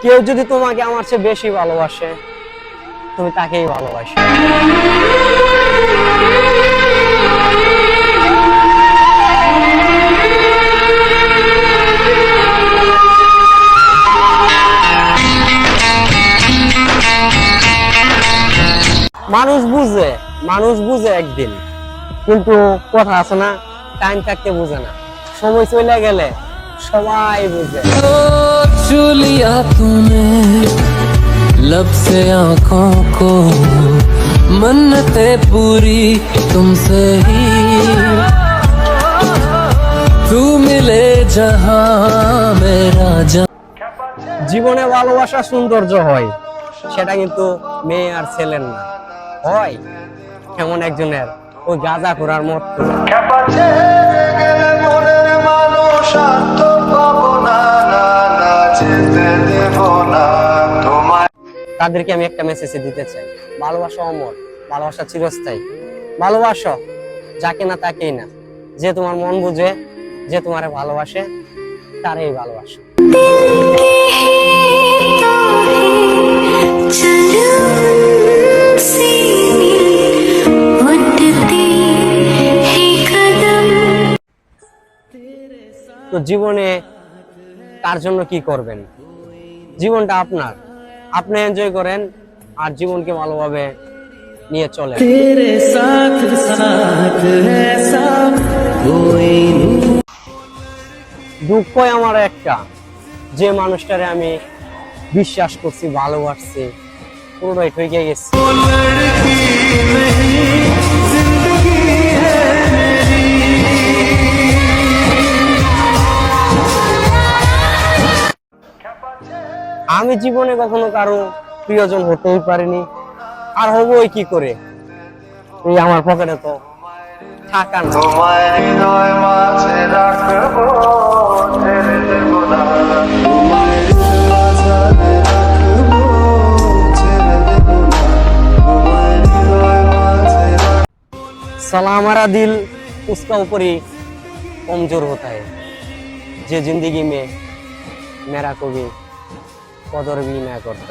কেউ যদি তোমাকে আমার চেয়ে বেশি ভালোবাসে, তুমি তাকেই ভালোবাসো। মানুষ বুঝে একদিন, কিন্তু কথা আছে না, টাইম থাকতে বুঝে না, সময় চলে গেলে সবাই বুঝে। छू लिया तूने लब से आंखों को, मन्नते पूरी तुमसे ही, तू मिले जहां मेरा जहां। জীবনে ভালোবাসা সৌন্দর্য হয়, সেটা কিন্তু মেয়ে আর ছেলের না, হয় এমন একজনের ওই গাঁজা ঘোরার মত। তাদেরকে আমি একটা মেসেজ দিতে চাই, ভালোবাসা অমর, ভালোবাসা চিরস্থায়ী। ভালোবাসো যাকে না তাকেই না, যে তোমার মন বুঝে, যে তোমারে ভালোবাসে, তারই ভালোবাসো। তো জীবনে কার জন্য কি করবেন? জীবনটা আপনার, আপনি এনজয় করেন আর জীবনকে ভালোভাবে নিয়ে চলেন। দুঃখই আমার একটা, যে মানুষটারে আমি বিশ্বাস করছি, ভালোবাসছি, পুরোটাই ঠকে গেছি। আমি জীবনে কখনো কারো প্রিয়জন হতেই পারিনি, আর হবই কি করে? এই আমার পকেটে তো টাকা না। सलाम दिल उसका ऊपर ही कमजोर होता है, जे जिंदगी में मेरा को भी कदर भी ना करता।